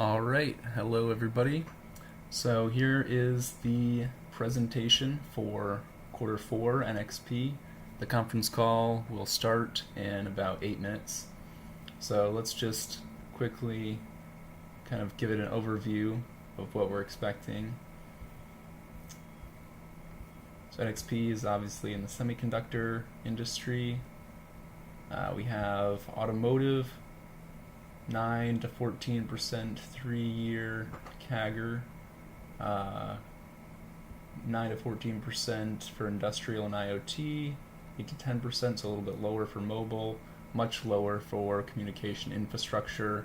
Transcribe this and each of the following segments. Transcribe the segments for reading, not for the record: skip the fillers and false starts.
All right, hello everybody. So here is the presentation for quarter four NXP. The conference call will start in about 8 minutes. So let's just quickly kind of give it an overview of what we're expecting. So NXP is obviously in the semiconductor industry. We have automotive, 9 to 14% 3-year CAGR, 9 to 14% for industrial and IoT, 8 to 10%, so a little bit lower for mobile, much lower for communication infrastructure.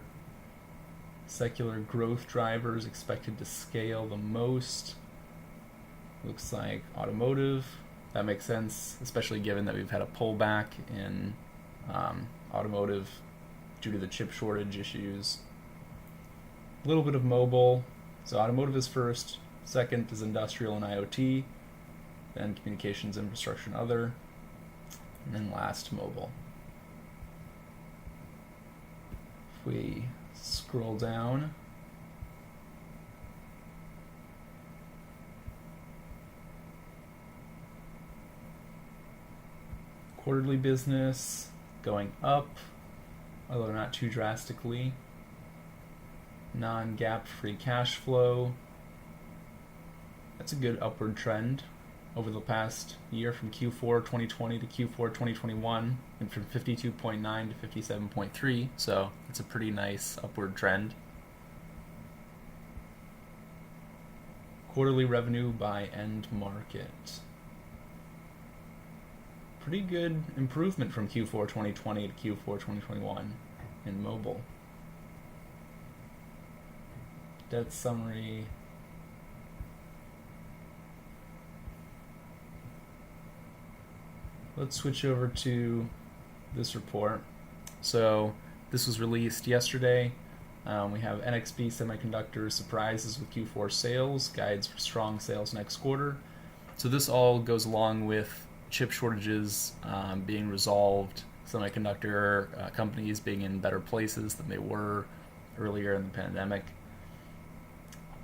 Secular growth drivers expected to scale the most. Looks like automotive. That makes sense, especially given that we've had a pullback in automotive due to the chip shortage issues. A little bit of mobile. So automotive is first, second is industrial and IoT, then communications, infrastructure, and other, and then last mobile. If we scroll down, quarterly business going up, although not too drastically. Non-GAAP free cash flow. That's a good upward trend over the past year from Q4 2020 to Q4 2021, and from 52.9 to 57.3, so it's a pretty nice upward trend. Quarterly revenue by end market. Pretty good improvement from Q4 2020 to Q4 2021 in mobile. Debt summary. Let's switch over to this report. So this was released yesterday. We have NXP Semiconductors surprises with Q4 sales, guides for strong sales next quarter. So this all goes along with chip shortages being resolved, semiconductor companies being in better places than they were earlier in the pandemic.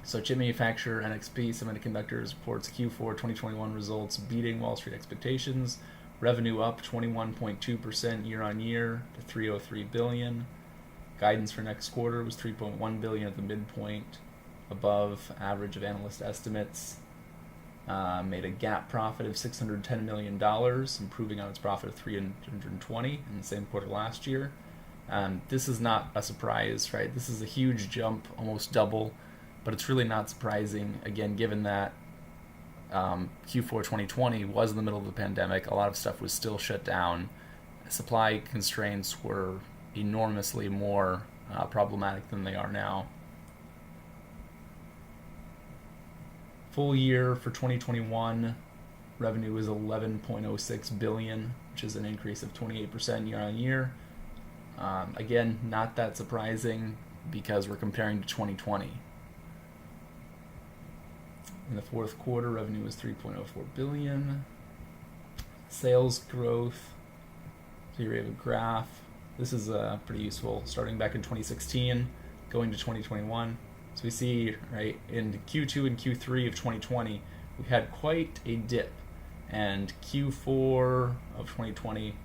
So chip manufacturer NXP Semiconductors reports Q4 2021 results beating Wall Street expectations. Revenue up 21.2% year on year to $303 billion. Guidance for next quarter was $3.1 billion at the midpoint, above average of analyst estimates. Made a GAAP profit of $610 million, improving on its profit of $320 in the same quarter last year. This is not a surprise, right? This is a huge jump, almost double, but it's really not surprising, again, given that Q4 2020 was in the middle of the pandemic. A lot of stuff was still shut down. Supply constraints were enormously more problematic than they are now. Full year for 2021, revenue is $11.06 billion, which is an increase of 28% year on year. Again, not that surprising because we're comparing to 2020. In the fourth quarter, revenue was $3.04 billion. Sales growth. So here we have a graph. This is pretty useful. Starting back in 2016, going to 2021. So we see, right, in Q2 and Q3 of 2020, we had quite a dip, and Q4 of 2020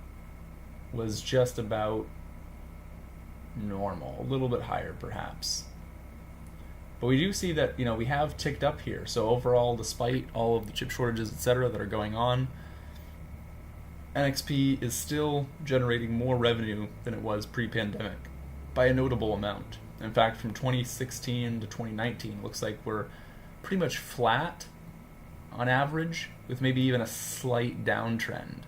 was just about normal, a little bit higher perhaps. But we do see that, we have ticked up here. So overall, despite all of the chip shortages, etc., that are going on, NXP is still generating more revenue than it was pre-pandemic by a notable amount. In fact, from 2016 to 2019, looks like we're pretty much flat on average, with maybe even a slight downtrend.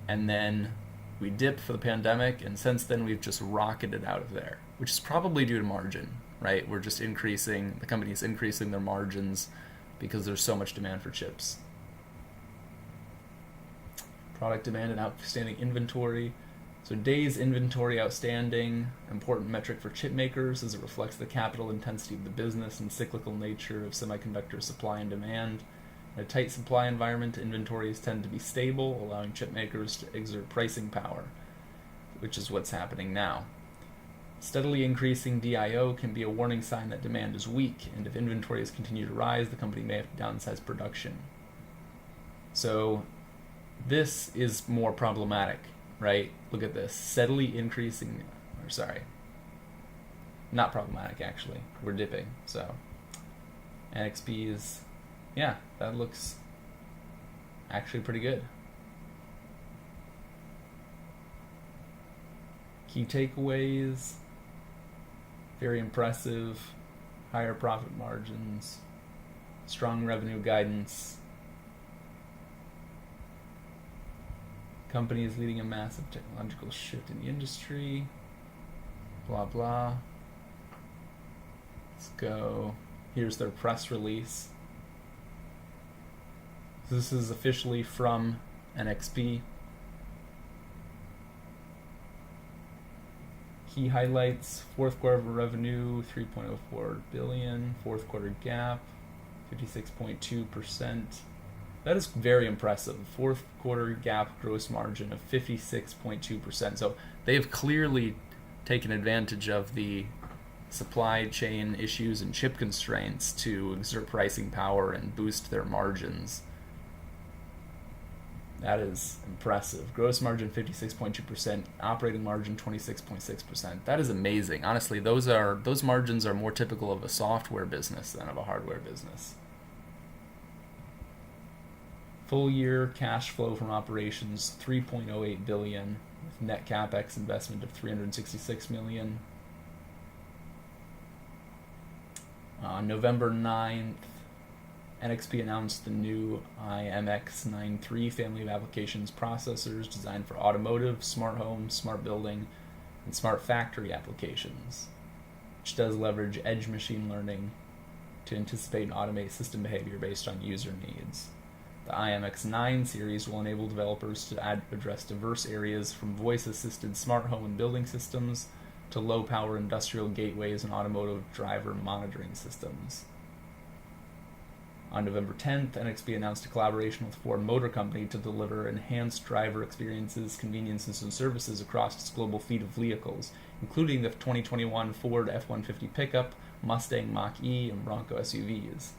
And then we dipped for the pandemic, and since then we've just rocketed out of there, which is probably due to margin, right? We're just increasing, the company's increasing their margins because there's so much demand for chips. Product demand and outstanding inventory. So days inventory outstanding, important metric for chip makers as it reflects the capital intensity of the business and cyclical nature of semiconductor supply and demand. In a tight supply environment, inventories tend to be stable, allowing chip makers to exert pricing power, which is what's happening now. Steadily increasing DIO can be a warning sign that demand is weak, and if inventories continue to rise, the company may have to downsize production. So this is more problematic, right? Look at this. Steadily increasing, or sorry, not problematic actually. We're dipping, so NXP is, yeah, that looks actually pretty good. Key takeaways, very impressive, higher profit margins, strong revenue guidance. Company is leading a massive technological shift in the industry, blah blah. Let's go. Here's their press release. This is officially from NXP. Key highlights: fourth quarter revenue, $3.04 billion. Fourth quarter GAAP, 56.2%. That is very impressive. Fourth quarter GAAP gross margin of 56.2%. So they've clearly taken advantage of the supply chain issues and chip constraints to exert pricing power and boost their margins. That is impressive. Gross margin 56.2%, operating margin 26.6%. That is amazing. Honestly, those margins are more typical of a software business than of a hardware business. Full year cash flow from operations $3.08 billion, with net capex investment of $366 million. On November 9th, NXP announced the new IMX93 family of applications processors designed for automotive, smart home, smart building, and smart factory applications, which does leverage edge machine learning to anticipate and automate system behavior based on user needs. The IMX9 series will enable developers to address diverse areas from voice-assisted smart home and building systems to low-power industrial gateways and automotive driver monitoring systems. On November 10th, NXP announced a collaboration with Ford Motor Company to deliver enhanced driver experiences, conveniences, and services across its global fleet of vehicles, including the 2021 Ford F-150 pickup, Mustang Mach-E, and Bronco SUVs.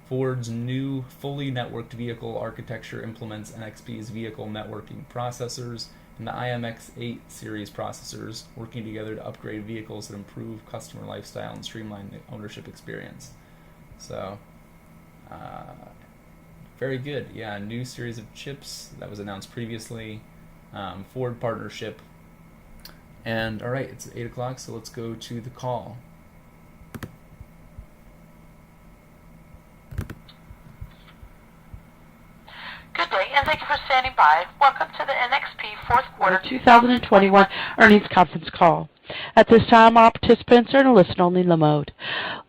Ford's new fully networked vehicle architecture implements NXP's vehicle networking processors and the IMX8 series processors, working together to upgrade vehicles that improve customer lifestyle and streamline the ownership experience. So, very good. Yeah, a new series of chips that was announced previously. Ford partnership. And all right, it's 8 o'clock, so let's go to the call. Good day, and thank you for standing by. Welcome to the NXP fourth quarter 2021 earnings conference call. At this time, all participants are in a listen-only mode.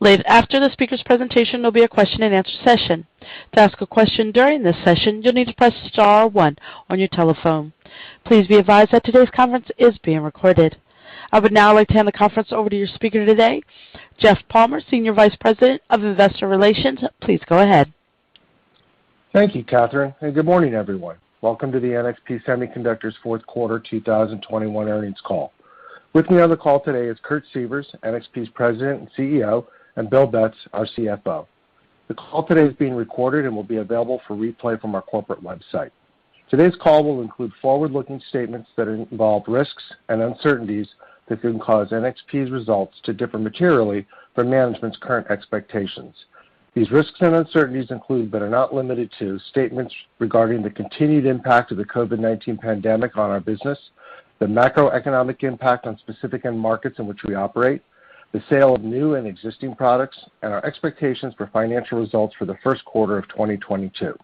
After the speaker's presentation, there'll be a question-and-answer session. To ask a question during this session, you'll need to press star 1 on your telephone. Please be advised that today's conference is being recorded. I would now like to hand the conference over to your speaker today, Jeff Palmer, Senior Vice President of Investor Relations. Please go ahead. Thank you, Catherine, and good morning, everyone. Welcome to the NXP Semiconductors fourth quarter 2021 earnings call. With me on the call today is Kurt Sievers, NXP's President and CEO, and Bill Betz, our CFO. The call today is being recorded and will be available for replay from our corporate website. Today's call will include forward-looking statements that involve risks and uncertainties that can cause NXP's results to differ materially from management's current expectations. These risks and uncertainties include, but are not limited to, statements regarding the continued impact of the COVID-19 pandemic on our business, the macroeconomic impact on specific end markets in which we operate, the sale of new and existing products, and our expectations for financial results for the first quarter of 2022.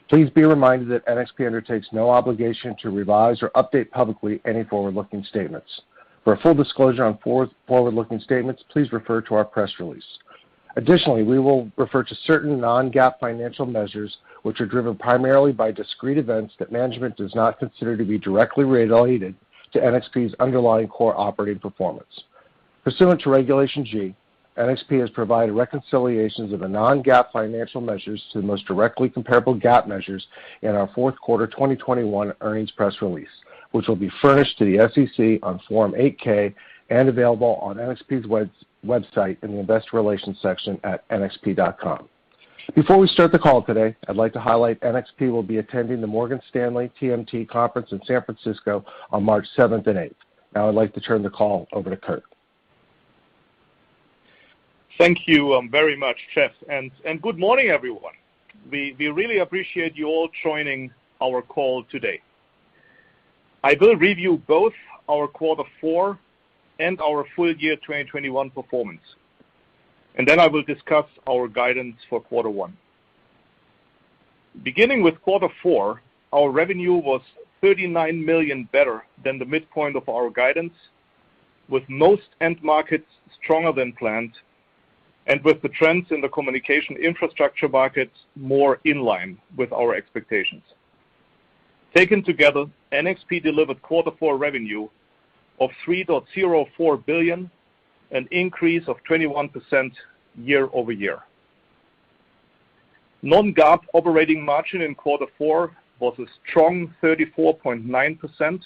Please be reminded that NXP undertakes no obligation to revise or update publicly any forward-looking statements. For a full disclosure on forward-looking statements, please refer to our press release. Additionally, we will refer to certain non-GAAP financial measures which are driven primarily by discrete events that management does not consider to be directly related to NXP's underlying core operating performance. Pursuant to Regulation G, NXP has provided reconciliations of the non-GAAP financial measures to the most directly comparable GAAP measures in our fourth quarter 2021 earnings press release, which will be furnished to the SEC on Form 8-K and available on NXP's website in the Investor Relations section at nxp.com. Before we start the call today, I'd like to highlight NXP will be attending the Morgan Stanley TMT conference in San Francisco on March 7th and 8th. Now I'd like to turn the call over to Kurt. Thank you very much, Jeff, and good morning, everyone. We really appreciate you all joining our call today. I will review both our quarter 4 and our full year 2021 performance. And then I will discuss our guidance for quarter 1. Beginning with quarter 4, our revenue was $39 million better than the midpoint of our guidance, with most end markets stronger than planned, and with the trends in the communication infrastructure markets more in line with our expectations. Taken together, NXP delivered quarter 4 revenue of $3.04 billion, an increase of 21% year over year. Non-GAAP operating margin in quarter 4 was a strong 34.9%,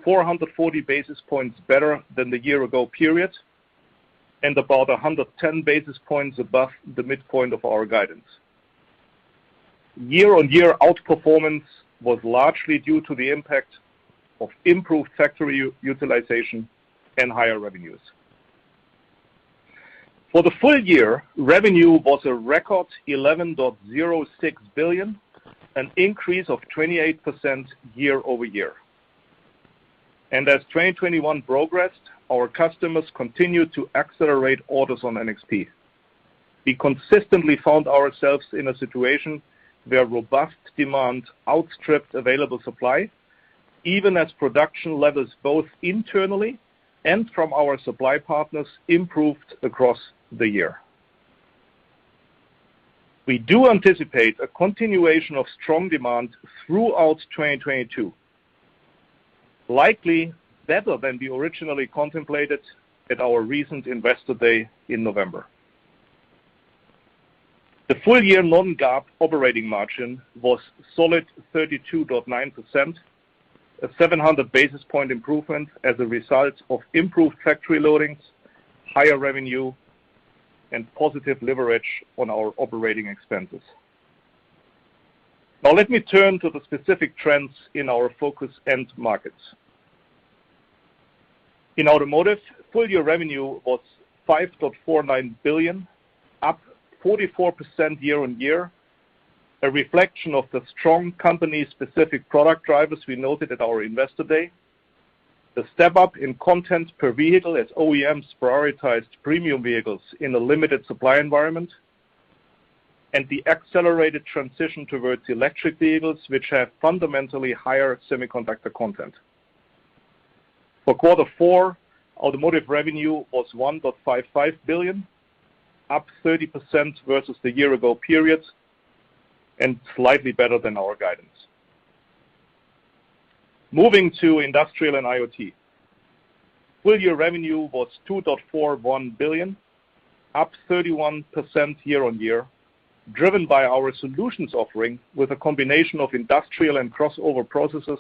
440 basis points better than the year ago period, and about 110 basis points above the midpoint of our guidance. Year-on-year outperformance was largely due to the impact of improved factory utilization and higher revenues. For the full year, revenue was a record $11.06 billion, an increase of 28% year over year. And as 2021 progressed, our customers continued to accelerate orders on NXP. We consistently found ourselves in a situation where robust demand outstripped available supply, even as production levels both internally and from our supply partners improved across the year. We do anticipate a continuation of strong demand throughout 2022, likely better than we originally contemplated at our recent Investor Day in November. The full year non-GAAP operating margin was solid 32.9%, a 700 basis point improvement as a result of improved factory loadings, higher revenue, and positive leverage on our operating expenses. Now let me turn to the specific trends in our focus end markets. In automotive, full year revenue was $5.49 billion, up 44% year on year, a reflection of the strong company-specific product drivers we noted at our Investor Day, the step up in content per vehicle as OEMs prioritized premium vehicles in a limited supply environment, and the accelerated transition towards electric vehicles, which have fundamentally higher semiconductor content. For quarter 4, automotive revenue was $1.55 billion, up 30% versus the year ago period, and slightly better than our guidance. Moving to industrial and IoT. Full year revenue was $2.41 billion, up 31% year on year, driven by our solutions offering with a combination of industrial and crossover processors,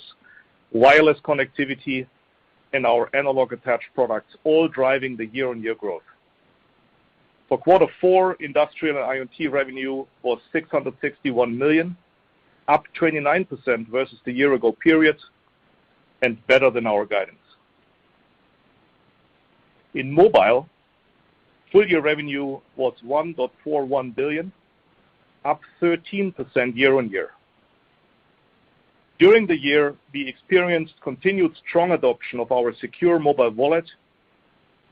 wireless connectivity, and our analog attached products, all driving the year-on-year growth. For quarter 4, industrial and IoT revenue was $661 million, up 29% versus the year ago period, and better than our guidance. In mobile, full year revenue was $1.41 billion, up 13% year on year. During the year, we experienced continued strong adoption of our secure mobile wallet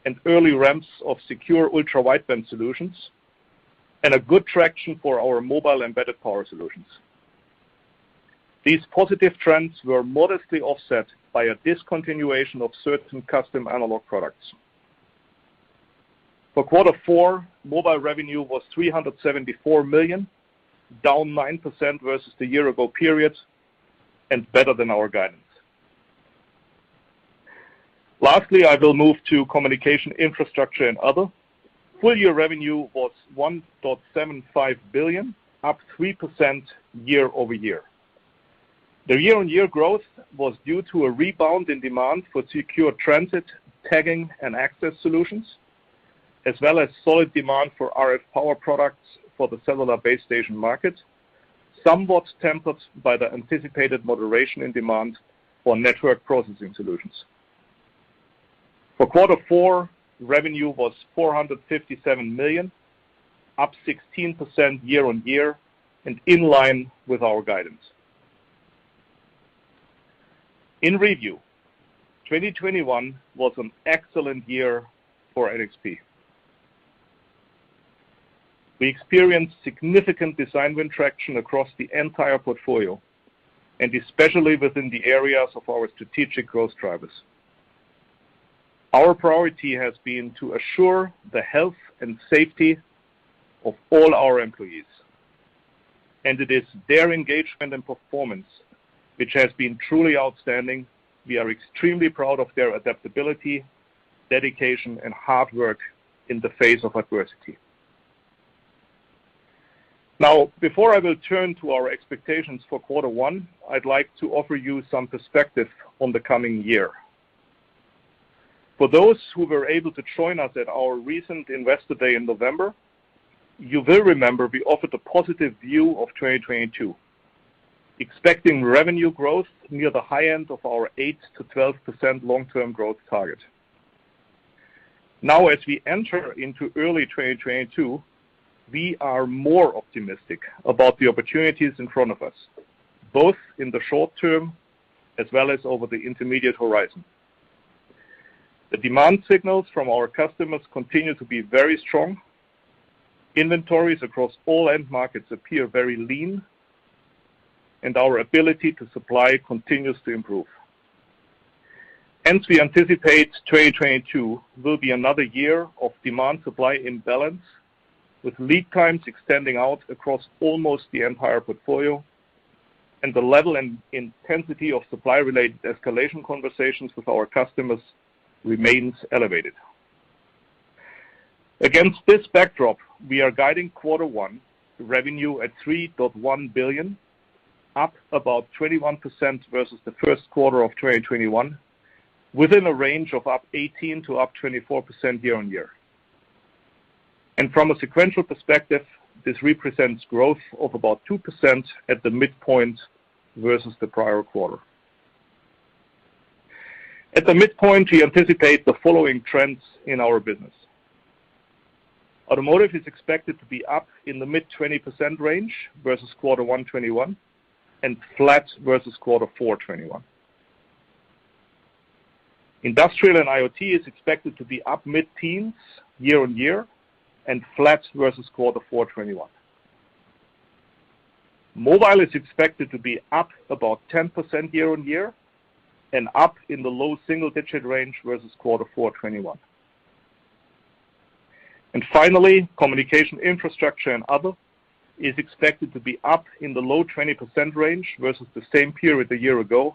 and early ramps of secure ultra-wideband solutions, and a good traction for our mobile embedded power solutions. These positive trends were modestly offset by a discontinuation of certain custom analog products. For quarter 4, mobile revenue was $374 million, down 9% versus the year ago period, and better than our guidance. Lastly, I will move to communication infrastructure and other. Full year revenue was $1.75 billion, up 3% year over year. The year-on-year growth was due to a rebound in demand for secure transit, tagging and access solutions, as well as solid demand for RF power products for the cellular base station market, somewhat tempered by the anticipated moderation in demand for network processing solutions. For quarter 4, revenue was $457 million, up 16% year-on-year, and in line with our guidance. In review, 2021 was an excellent year for NXP. We experienced significant design win traction across the entire portfolio, and especially within the areas of our strategic growth drivers. Our priority has been to assure the health and safety of all our employees, and it is their engagement and performance which has been truly outstanding. We are extremely proud of their adaptability, dedication, and hard work in the face of adversity. Now, before I will turn to our expectations for quarter 1, I'd like to offer you some perspective on the coming year. For those who were able to join us at our recent Investor Day in November, you will remember we offered a positive view of 2022, expecting revenue growth near the high end of our 8 to 12% long-term growth target. Now, as we enter into early 2022, we are more optimistic about the opportunities in front of us, both in the short term as well as over the intermediate horizon. The demand signals from our customers continue to be very strong. Inventories across all end markets appear very lean, and our ability to supply continues to improve. Hence, we anticipate 2022 will be another year of demand-supply imbalance, with lead times extending out across almost the entire portfolio, and the level and intensity of supply-related escalation conversations with our customers remains elevated. Against this backdrop, we are guiding quarter 1 revenue at $3.1 billion, up about 21% versus the first quarter of 2021, within a range of up 18 to up 24% year-on-year. And from a sequential perspective, this represents growth of about 2% at the midpoint versus the prior quarter. At the midpoint, we anticipate the following trends in our business. Automotive is expected to be up in the mid-20% range versus quarter 1 21 and flat versus quarter 4 21. Industrial and IoT is expected to be up mid-teens year-on-year and flat versus quarter 4 21. Mobile is expected to be up about 10% year-on-year and up in the low single-digit range versus quarter 4 21. And finally, communication infrastructure and other is expected to be up in the low 20% range versus the same period a year ago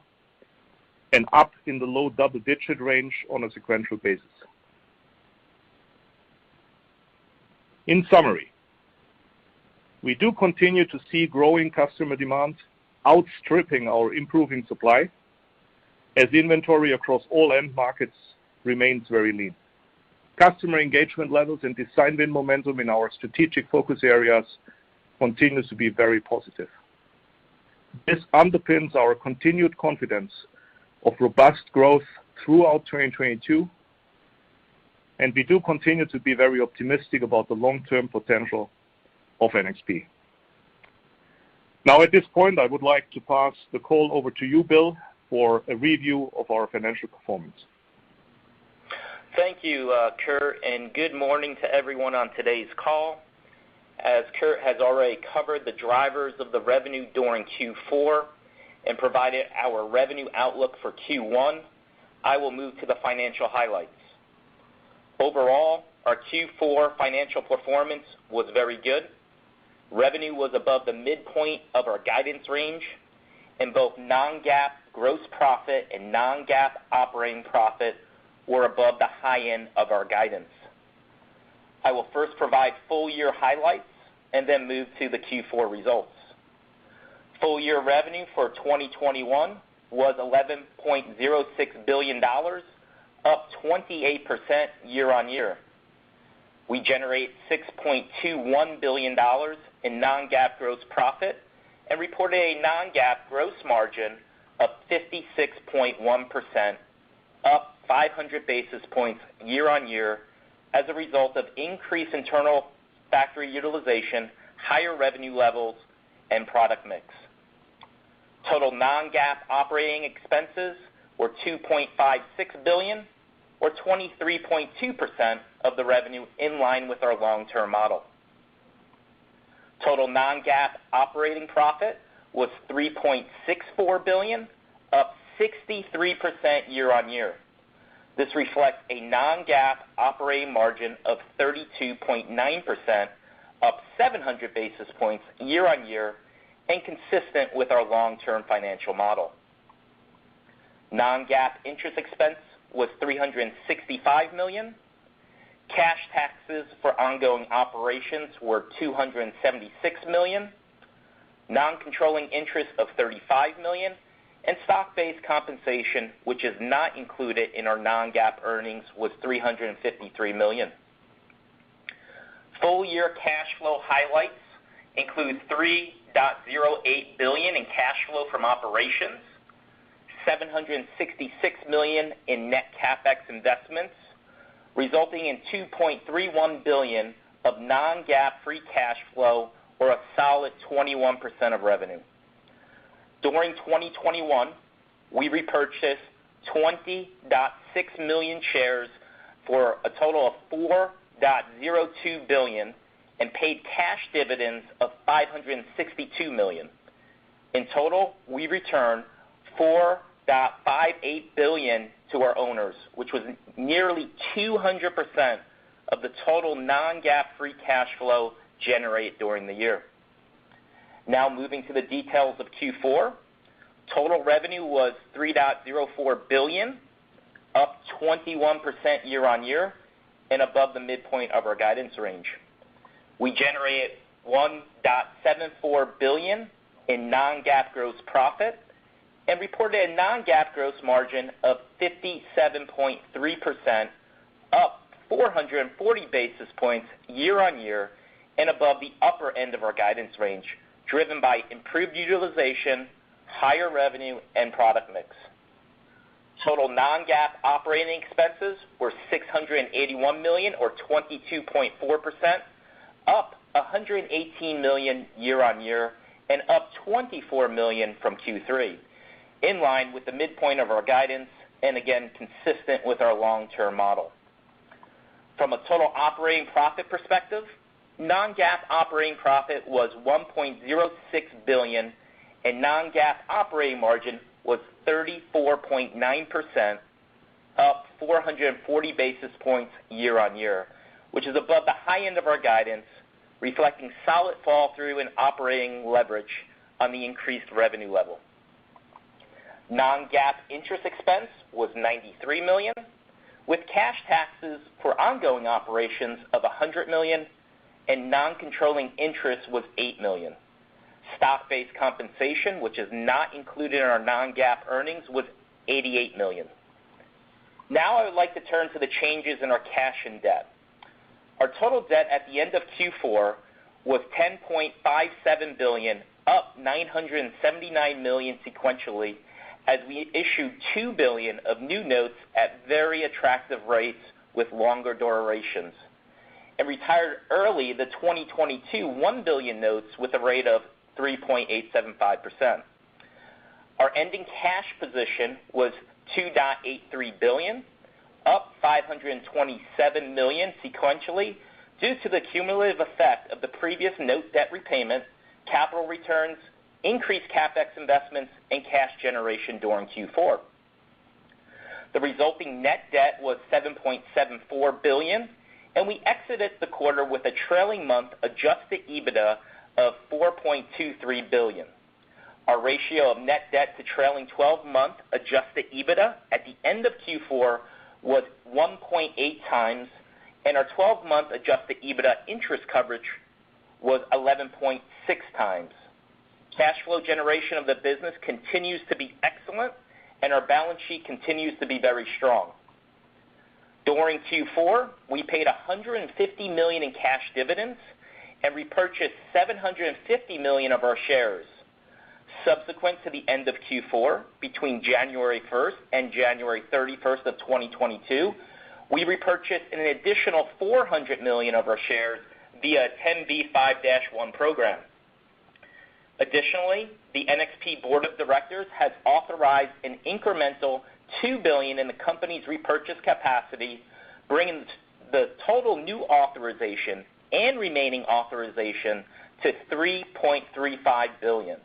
and up in the low double-digit range on a sequential basis. In summary, we do continue to see growing customer demand outstripping our improving supply as inventory across all end markets remains very lean. Customer engagement levels and design win momentum in our strategic focus areas continues to be very positive. This underpins our continued confidence of robust growth throughout 2022, and we do continue to be very optimistic about the long-term potential of NXP. Now, at this point, I would like to pass the call over to you, Bill, for a review of our financial performance. Thank you, Kurt, and good morning to everyone on today's call. As Kurt has already covered the drivers of the revenue during Q4 and provided our revenue outlook for Q1, I will move to the financial highlights. Overall, our Q4 financial performance was very good. Revenue was above the midpoint of our guidance range, and both non-GAAP gross profit and non-GAAP operating profit were above the high end of our guidance. I will first provide full-year highlights and then move to the Q4 results. Full-year revenue for 2021 was $11.06 billion, up 28% year-on-year. We generate $6.21 billion in non-GAAP gross profit and reported a non-GAAP gross margin of 56.1%, up 500 basis points year-on-year as a result of increased internal factory utilization, higher revenue levels, and product mix. Total non-GAAP operating expenses were $2.56 billion, or 23.2% of the revenue, in line with our long-term model. Total non-GAAP operating profit was $3.64 billion, up 63% year-on-year. This reflects a non-GAAP operating margin of 32.9%, up 700 basis points year-on-year, and consistent with our long-term financial model. Non-GAAP interest expense was $365 million. Cash taxes for ongoing operations were $276 million. Non-controlling interest of $35 million, and stock-based compensation, which is not included in our non-GAAP earnings, was $353 million. Full-year cash flow highlights include $3.08 billion in cash flow from operations, $766 million in net CapEx investments, resulting in $2.31 billion of non-GAAP free cash flow, or a solid 21% of revenue. During 2021, we repurchased 20.6 million shares for a total of $4.02 billion and paid cash dividends of $562 million. In total, we returned $4.58 billion to our owners, which was nearly 200% of the total non-GAAP free cash flow generated during the year. Now moving to the details of Q4. Total revenue was $3.04 billion, up 21% year-on-year, and above the midpoint of our guidance range. We generated $1.74 billion in non-GAAP gross profit and reported a non-GAAP gross margin of 57.3%, up 440 basis points year-on-year, and above the upper end of our guidance range, driven by improved utilization, higher revenue, and product mix. Total non-GAAP operating expenses were $681 million, or 22.4%, up $118 million year-on-year, and up $24 million from Q3, in line with the midpoint of our guidance, and again, consistent with our long-term model. From a total operating profit perspective, non-GAAP operating profit was $1.06 billion, and non-GAAP operating margin was 34.9%, up 440 basis points year-on-year, which is above the high end of our guidance, reflecting solid fall-through and operating leverage on the increased revenue level. Non-GAAP interest expense was $93 million, with cash taxes for ongoing operations of $100 million, and non-controlling interest was $8 million. Stock-based compensation, which is not included in our non-GAAP earnings, was $88 million. Now I would like to turn to the changes in our cash and debt. Our total debt at the end of Q4 was $10.57 billion, up $979 million sequentially, as we issued $2 billion of new notes at very attractive rates with longer durations, and retired early the 2022 $1 billion notes with a rate of 3.875%. Our ending cash position was $2.83 billion, up $527 million sequentially due to the cumulative effect of the previous note debt repayment, capital returns, increased CapEx investments, and cash generation during Q4. The resulting net debt was $7.74 billion, and we exited the quarter with a trailing month adjusted EBITDA of $4.23 billion. Our ratio of net debt to trailing 12-month adjusted EBITDA at the end of Q4 was 1.8 times, and our 12-month adjusted EBITDA interest coverage was 11.6 times. Cash flow generation of the business continues to be excellent, and our balance sheet continues to be very strong. During Q4, we paid $150 million in cash dividends and repurchased $750 million of our shares. Subsequent to the end of Q4, between January 1st and January 31st of 2022, we repurchased an additional $400 million of our shares via a 10b5-1 program. Additionally, the NXP Board of Directors has authorized an incremental $2 billion in the company's repurchase capacity, bringing the total new authorization and remaining authorization to $3.35 billion.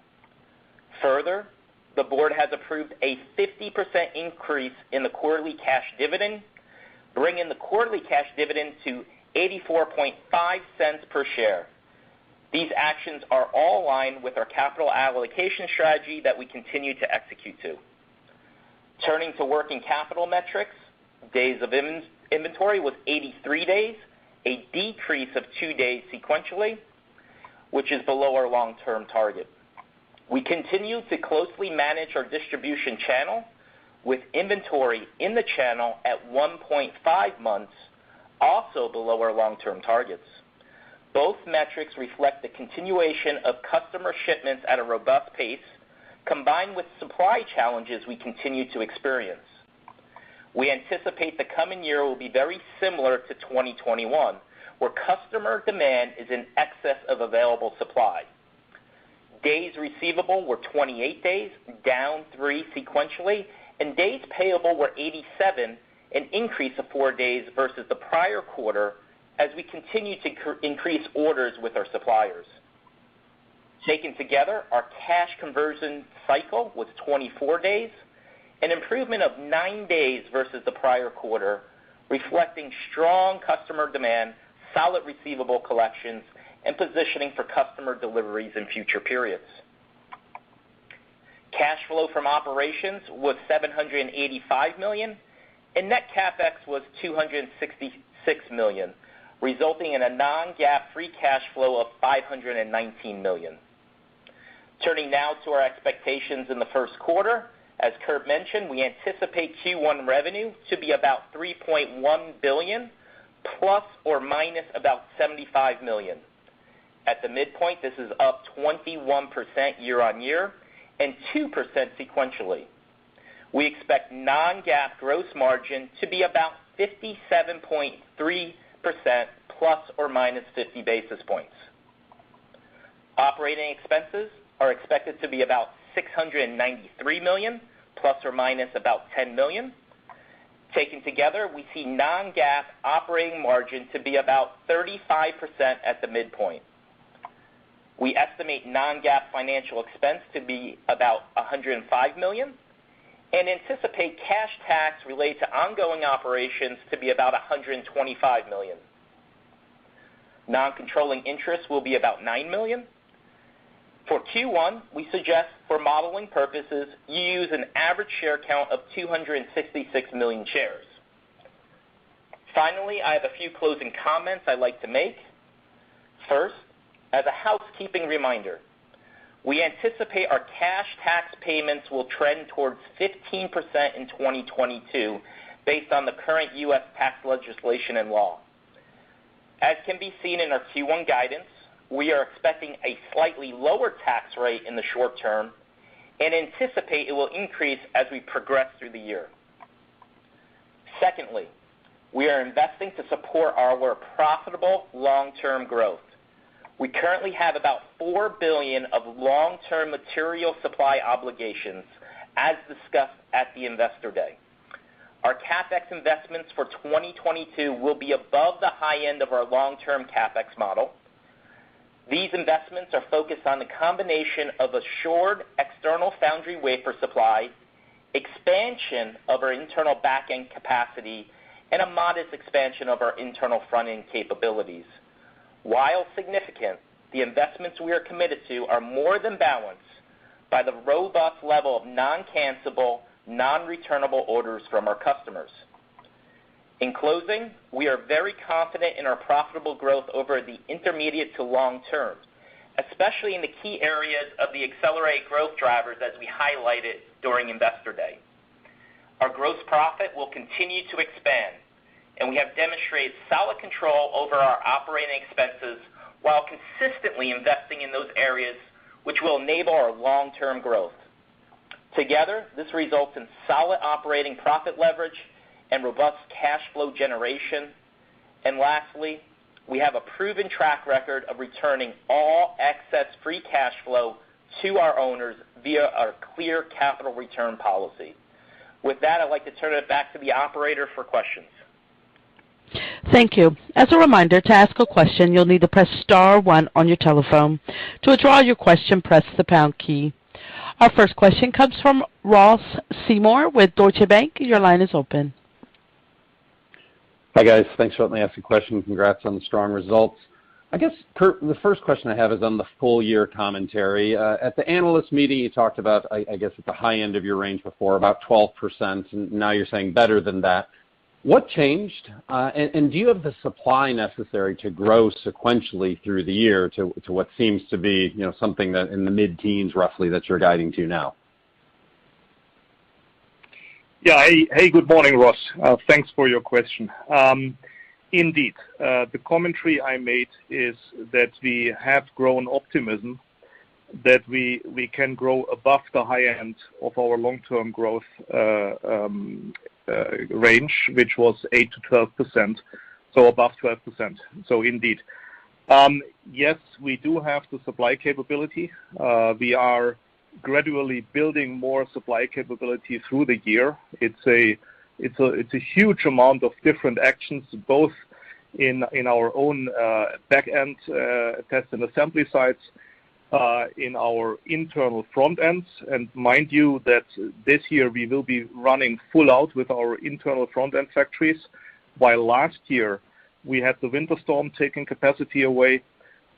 Further, the board has approved a 50% increase in the quarterly cash dividend, bringing the quarterly cash dividend to 84.5 cents per share. These actions are all aligned with our capital allocation strategy that we continue to execute to. Turning to working capital metrics, days of inventory was 83 days, a decrease of 2 days sequentially, which is below our long-term target. We continue to closely manage our distribution channel with inventory in the channel at 1.5 months, also below our long-term targets. Both metrics reflect the continuation of customer shipments at a robust pace, combined with supply challenges we continue to experience. We anticipate the coming year will be very similar to 2021, where customer demand is in excess of available supply. Days receivable were 28 days, down 3 sequentially, and days payable were 87, an increase of 4 days versus the prior quarter as we continue to increase orders with our suppliers. Taken together, our cash conversion cycle was 24 days, an improvement of 9 days versus the prior quarter, reflecting strong customer demand, solid receivable collections, and positioning for customer deliveries in future periods. Cash flow from operations was $785 million, and net CapEx was $266 million, resulting in a non-GAAP free cash flow of $519 million. Turning now to our expectations in the first quarter, as Kurt mentioned, we anticipate Q1 revenue to be about $3.1 billion, plus or minus about $75 million. At the midpoint, this is up 21% year-on-year and 2% sequentially. We expect non-GAAP gross margin to be about 57.3%, plus or minus 50 basis points. Operating expenses are expected to be about $693 million, plus or minus about $10 million. Taken together, we see non-GAAP operating margin to be about 35% at the midpoint. We estimate non-GAAP financial expense to be about $105 million and anticipate cash tax related to ongoing operations to be about $125 million. Non-controlling interest will be about $9 million. For Q1, we suggest for modeling purposes, you use an average share count of 266 million shares. Finally, I have a few closing comments I'd like to make. First, as a housekeeping reminder, we anticipate our cash tax payments will trend towards 15% in 2022 based on the current U.S. tax legislation and law. As can be seen in our Q1 guidance, we are expecting a slightly lower tax rate in the short term and anticipate it will increase as we progress through the year. Secondly, we are investing to support our profitable long-term growth. We currently have about $4 billion of long-term material supply obligations, as discussed at the Investor Day. Our CapEx investments for 2022 will be above the high end of our long-term CapEx model. These investments are focused on the combination of assured external foundry wafer supply, expansion of our internal back-end capacity, and a modest expansion of our internal front-end capabilities. While significant, the investments we are committed to are more than balanced by the robust level of non-cancelable, non-returnable orders from our customers. In closing, we are very confident in our profitable growth over the intermediate to long term, especially in the key areas of the accelerated growth drivers as we highlighted during Investor Day. Our gross profit will continue to expand, and we have demonstrated solid control over our operating expenses while consistently investing in those areas which will enable our long-term growth. Together, this results in solid operating profit leverage and robust cash flow generation. And lastly, we have a proven track record of returning all excess free cash flow to our owners via our clear capital return policy. With that, I'd like to turn it back to the operator for questions. Thank you. As a reminder, to ask a question, you'll need to press star one on your telephone. To withdraw your question, press the pound key. Our first question comes from Ross Seymore with Deutsche Bank. Your line is open. Hi, guys. Thanks for letting me ask a question. Congrats on the strong results. I guess, Kurt, the first question I have is on the full-year commentary. At the analyst meeting, you talked about, I guess, at the high end of your range before, about 12%, and now you're saying better than that. What changed? And do you have the supply necessary to grow sequentially through the year to what seems to be, something that in the mid-teens roughly that you're guiding to now? Yeah. Hey, good morning, Ross. Thanks for your question. Indeed, the commentary I made is that we have grown optimism that we can grow above the high end of our long-term growth range, which was 8 to 12%, so above 12%. So indeed. Yes, we do have the supply capability. We are gradually building more supply capability through the year. It's a huge amount of different actions, both in our own back-end test and assembly sites, in our internal front ends. And mind you that this year we will be running full out with our internal front end factories, while last year we had the winter storm taking capacity away,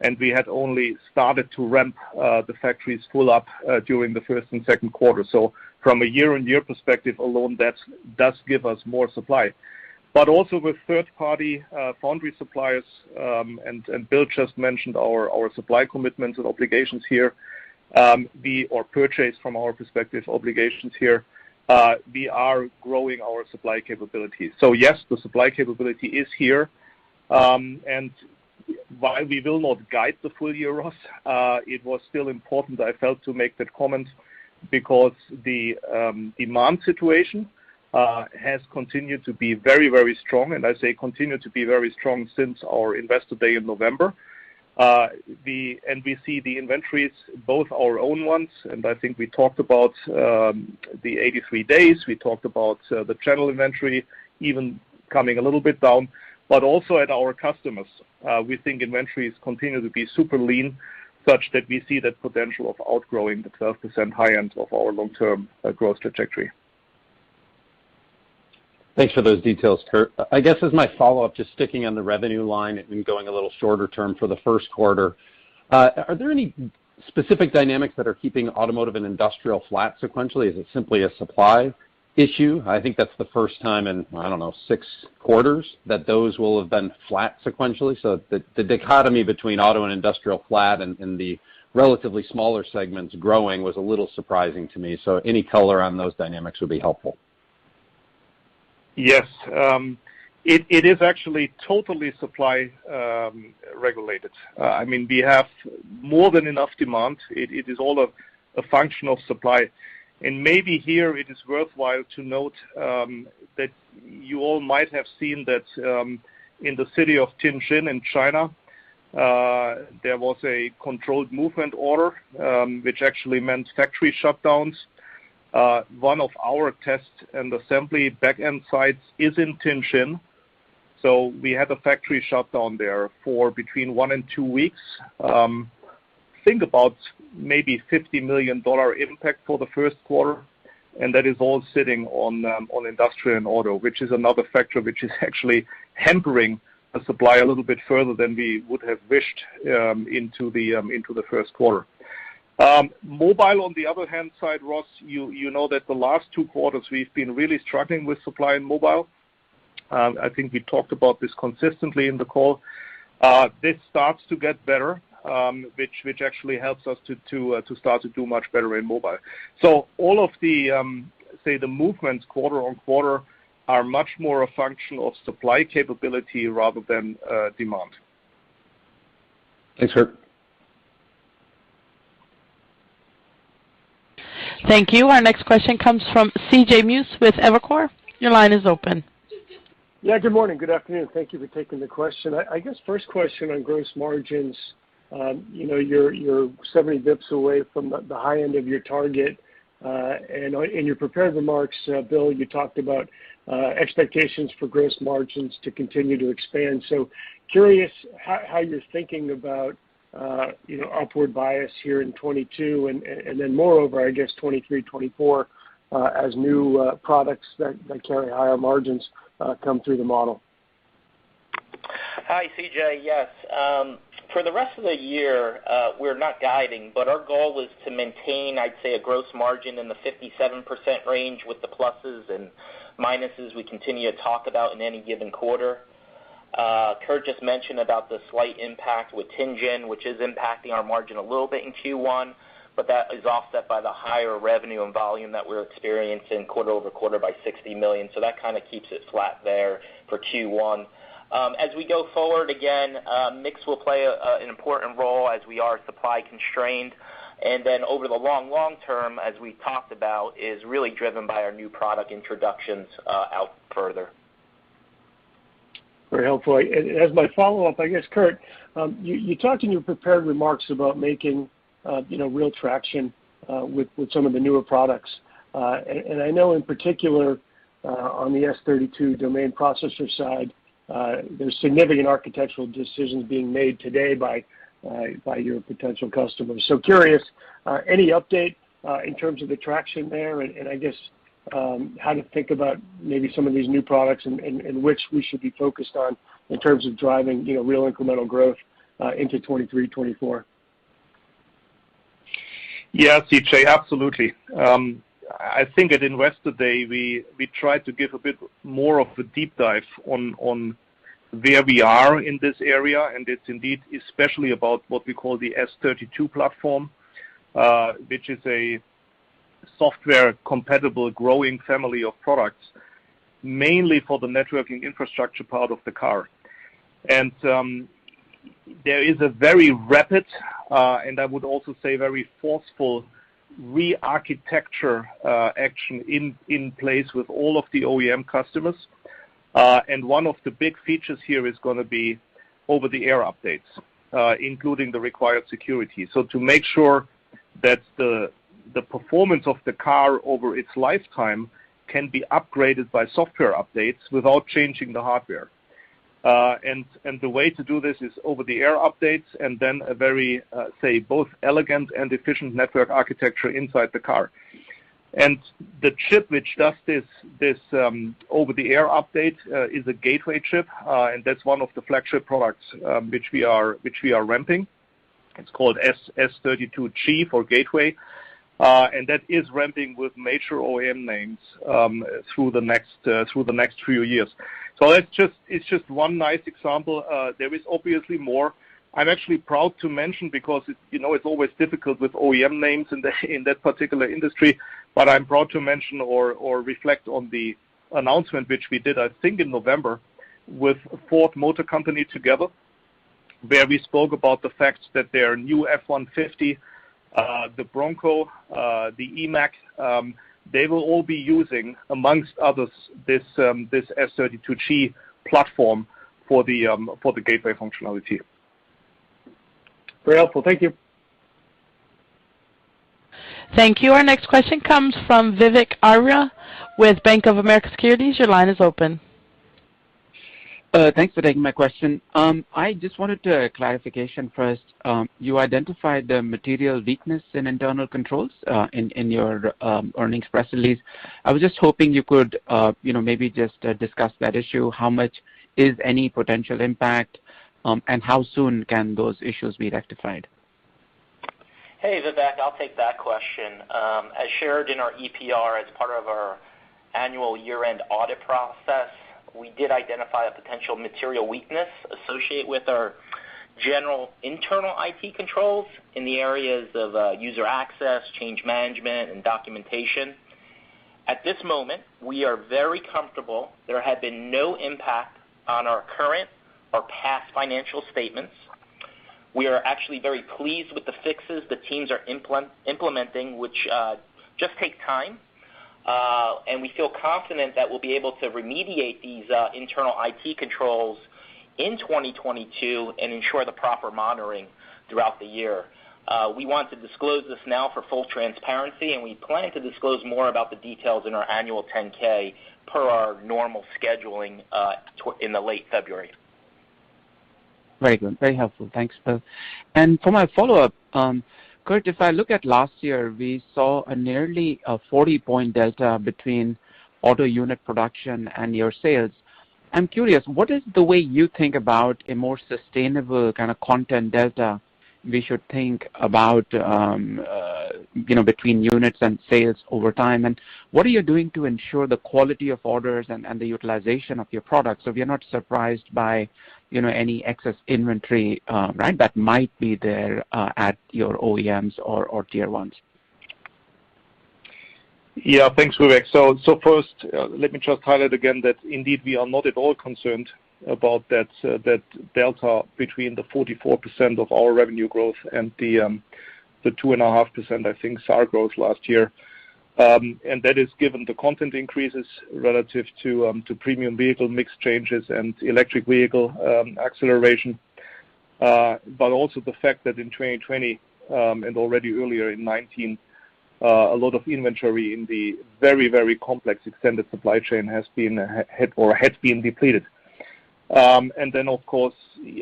and we had only started to ramp the factories full up during the first and second quarter. So from a year-on-year perspective alone, that does give us more supply. But also with third-party foundry suppliers, and Bill just mentioned our supply commitments and obligations here, or purchase from our perspective obligations here, we are growing our supply capability. So yes, the supply capability is here, and while we will not guide the full year, Ross, it was still important, I felt, to make that comment because the demand situation has continued to be very, very strong, and I say continue to be very strong since our Investor Day in November. We see the inventories, both our own ones, and I think we talked about the 83 days. We talked about the channel inventory even coming a little bit down, but also at our customers. We think inventories continue to be super lean, such that we see that potential of outgrowing the 12% high end of our long-term growth trajectory. Thanks for those details, Kurt. I guess as my follow-up, just sticking on the revenue line and going a little shorter term for the first quarter, are there any specific dynamics that are keeping automotive and industrial flat sequentially? Is it simply a supply issue? I think that's the first time in, 6 quarters that those will have been flat sequentially. So the dichotomy between auto and industrial flat and the relatively smaller segments growing was a little surprising to me. So any color on those dynamics would be helpful. Yes, it is actually totally supply regulated. We have more than enough demand. It is all a function of supply. And maybe here it is worthwhile to note that you all might have seen that in the city of Tianjin in China, there was a controlled movement order, which actually meant factory shutdowns. One of our test and assembly back-end sites is in Tianjin. So we had a factory shutdown there for between 1 and 2 weeks. Think about maybe $50 million impact for the first quarter, and that is all sitting on industrial and auto, which is another factor which is actually hampering the supply a little bit further than we would have wished into the first quarter. Mobile, on the other hand side, Ross, you know that the last 2 quarters we've been really struggling with supply in mobile. I think we talked about this consistently in the call. This starts to get better, which actually helps us to start to do much better in mobile. So all of the the movements quarter on quarter are much more a function of supply capability rather than demand. Thanks, Kurt. Thank you. Our next question comes from C.J. Muse with Evercore. Your line is open. Yeah, good morning. Good afternoon. Thank you for taking the question. I guess first question on gross margins. You're 70 bips away from the high end of your target. And in your prepared remarks, Bill, you talked about expectations for gross margins to continue to expand. So curious how you're thinking about upward bias here in 22 and then moreover, I guess 23, 24 as new products that carry higher margins come through the model. Hi, CJ. Yes. For the rest of the year, we're not guiding, but our goal is to maintain, I'd say, a gross margin in the 57% range with the pluses and minuses we continue to talk about in any given quarter. Kurt just mentioned about the slight impact with Tianjin, which is impacting our margin a little bit in Q1, but that is offset by the higher revenue and volume that we're experiencing quarter over quarter by $60 million. So that kind of keeps it flat there for Q1. As we go forward, again, mix will play an important role as we are supply constrained. And then over the long term, as we talked about, is really driven by our new product introductions out further. Very helpful. And as my follow-up, I guess, Kurt, you talked in your prepared remarks about making real traction with some of the newer products. And I know in particular on the S32 domain processor side, there's significant architectural decisions being made today by your potential customers. So curious, any update in terms of the traction there, and I guess how to think about maybe some of these new products and which we should be focused on in terms of driving real incremental growth into 23, 24. Yeah, CJ, absolutely. I think at Investor Day we tried to give a bit more of a deep dive on where we are in this area, and it's indeed especially about what we call the S32 platform, which is a software-compatible growing family of products, mainly for the networking infrastructure part of the car. And there is a very rapid, and I would also say very forceful, re-architecture action in place with all of the OEM customers. And one of the big features here is going to be over-the-air updates, including the required security. So to make sure that the performance of the car over its lifetime can be upgraded by software updates without changing the hardware. And the way to do this is over-the-air updates and then a very, both elegant and efficient network architecture inside the car. And the chip which does this over-the-air update is a gateway chip, and that's one of the flagship products which we are ramping. It's called S32G for gateway, and that is ramping with major OEM names through the next few years. So it's just one nice example. There is obviously more. I'm actually proud to mention, because it's always difficult with OEM names in that particular industry, but I'm proud to mention or reflect on the announcement which we did, I think, in November with Ford Motor Company together, where we spoke about the fact that their new F-150, the Bronco, the E-Mac, they will all be using, amongst others, this S32G platform for the gateway functionality. Very helpful. Thank you. Thank you. Our next question comes from Vivek Arya with Bank of America Securities. Your line is open. Thanks for taking my question. I just wanted a clarification first. You identified the material weakness in internal controls in your earnings press release. I was just hoping you could, maybe just discuss that issue. How much is any potential impact, and how soon can those issues be rectified? Hey, Vivek, I'll take that question. As shared in our EPR as part of our annual year-end audit process, we did identify a potential material weakness associated with our general internal IT controls in the areas of user access, change management, and documentation. At this moment, we are very comfortable there had been no impact on our current or past financial statements. We are actually very pleased with the fixes the teams are implementing, which just take time. And we feel confident that we'll be able to remediate these internal IT controls in 2022 and ensure the proper monitoring throughout the year. We want to disclose this now for full transparency, and we plan to disclose more about the details in our annual 10-K per our normal scheduling in the late February. Very good. Very helpful. Thanks, Bill. And for my follow-up, Kurt, if I look at last year, we saw a nearly 40-point delta between auto unit production and your sales. I'm curious, what is the way you think about a more sustainable kind of content delta we should think about, between units and sales over time? And what are you doing to ensure the quality of orders and the utilization of your products so we are not surprised by, any excess inventory, right, that might be there at your OEMs or tier ones? Yeah, thanks, Vivek. So first, let me just highlight again that indeed we are not at all concerned about that delta between the 44% of our revenue growth and the 2.5%, I think, SAR growth last year. And that is given the content increases relative to premium vehicle mix changes and electric vehicle acceleration, but also the fact that in 2020 and already earlier in 2019, a lot of inventory in the very, very complex extended supply chain had been depleted. And then, of course,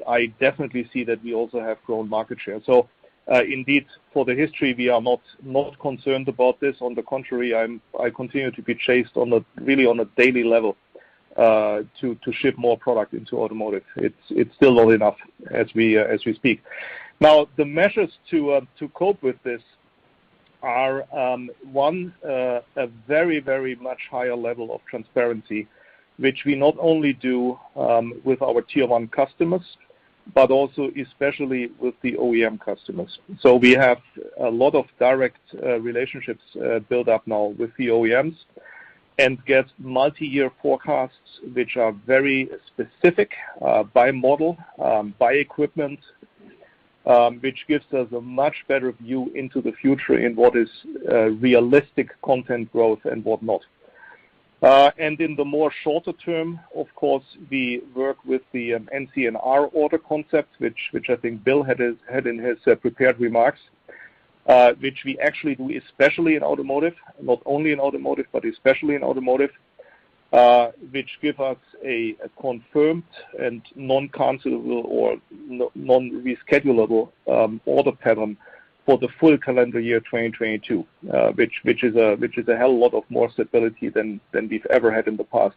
I definitely see that we also have grown market share. So, indeed, for the history, we are not concerned about this. On the contrary, I continue to be chased on a daily level to ship more product into automotive. It's still not enough as we speak. Now, the measures to cope with this are one, a very, very much higher level of transparency, which we not only do with our tier one customers, but also especially with the OEM customers. So we have a lot of direct relationships built up now with the OEMs and get multi-year forecasts which are very specific by model, by equipment, which gives us a much better view into the future in what is realistic content growth and what not. And in the more shorter term, of course, we work with the NCNR order concept, which I think Bill had in his prepared remarks, which we actually do especially in automotive, not only in automotive, but especially in automotive, which give us a confirmed and non-cancelable or non-reschedulable order pattern for the full calendar year 2022, which is a hell of a lot of more stability than we've ever had in the past.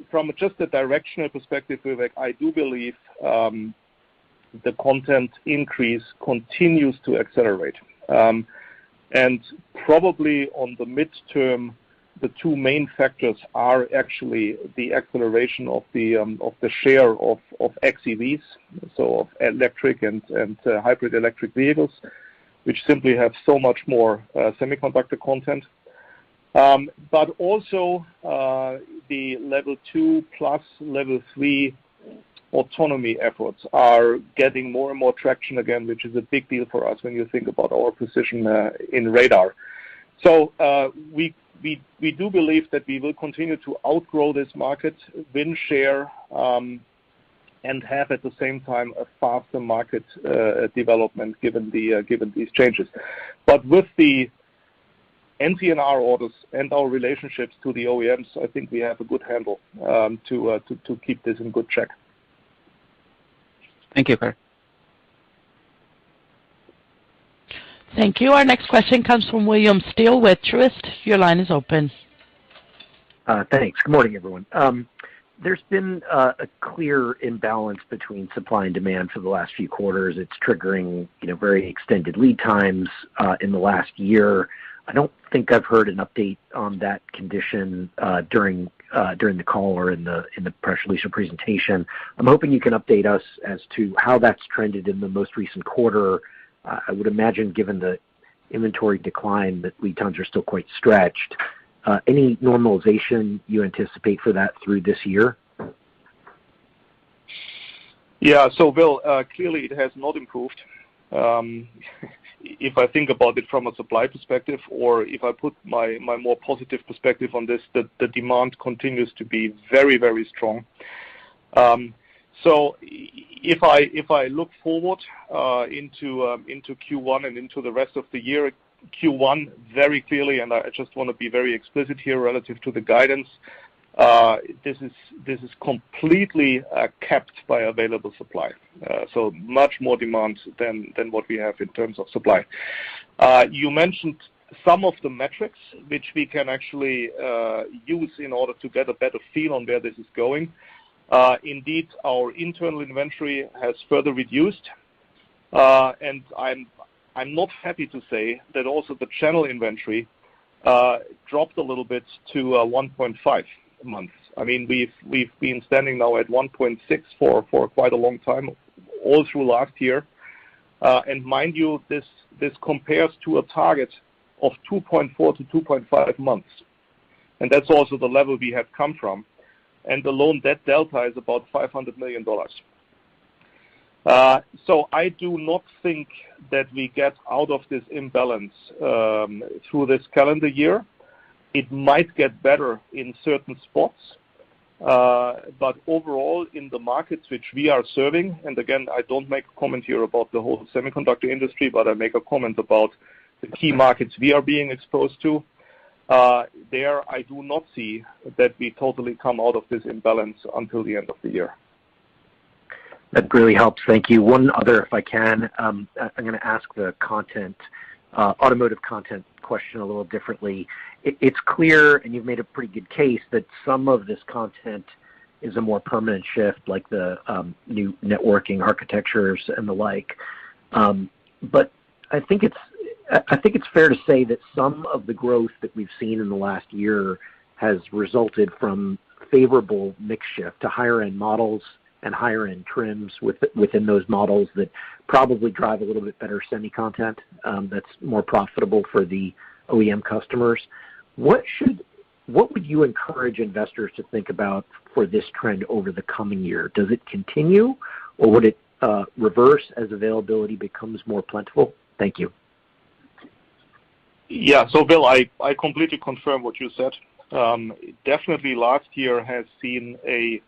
From just a directional perspective, Vivek, I do believe the content increase continues to accelerate, and probably on the midterm, the two main factors are actually the acceleration of the share of xEVs, so of electric and hybrid electric vehicles, which simply have so much more semiconductor content. But also the level 2 plus level 3 autonomy efforts are getting more and more traction again, which is a big deal for us when you think about our position in radar. So we do believe that we will continue to outgrow this market, win share, and have at the same time a faster market development given these changes. But with the NCNR orders and our relationships to the OEMs, I think we have a good handle to keep this in good check. Thank you, Kurt. Thank you. Our next question comes from William Steele with Truist. Your line is open. Thanks. Good morning, everyone. There's been a clear imbalance between supply and demand for the last few quarters. It's triggering, very extended lead times in the last year. I don't think I've heard an update on that condition during the call or in the press release or presentation. I'm hoping you can update us as to how that's trended in the most recent quarter. I would imagine, given the inventory decline, that lead times are still quite stretched. Any normalization you anticipate for that through this year? Yeah. So, Bill, clearly it has not improved. If I think about it from a supply perspective, or if I put my more positive perspective on this, the demand continues to be very, very strong. So if I look forward into Q1 and into the rest of the year, Q1 very clearly, and I just want to be very explicit here relative to the guidance. This is completely capped by available supply. So much more demand than what we have in terms of supply. You mentioned some of the metrics which we can actually use in order to get a better feel on where this is going. Indeed, our internal inventory has further reduced, and I'm not happy to say that also the channel inventory dropped a little bit to 1.5 months. I mean, we've been standing now at 1.6 for quite a long time, all through last year. And mind you, this compares to a target of 2.4 to 2.5 months. And that's also the level we have come from. And the loan debt delta is about $500 million. So I do not think that we get out of this imbalance through this calendar year. It might get better in certain spots, but overall in the markets which we are serving, and again, I don't make a comment here about the whole semiconductor industry, but I make a comment about the key markets we are being exposed to. There, I do not see that we totally come out of this imbalance until the end of the year. That really helps. Thank you. One other, if I can, I'm going to ask the automotive content question a little differently. It's clear, and you've made a pretty good case, that some of this content is a more permanent shift, like the new networking architectures and the like. But I think it's fair to say that some of the growth that we've seen in the last year has resulted from favorable mix shift to higher end models and higher end trims within those models that probably drive a little bit better semi content that's more profitable for the OEM customers. What would you encourage investors to think about for this trend over the coming year? Does it continue, or would it reverse as availability becomes more plentiful? Thank you. Yeah, so Bill, I completely confirm what you said. Definitely last year has seen a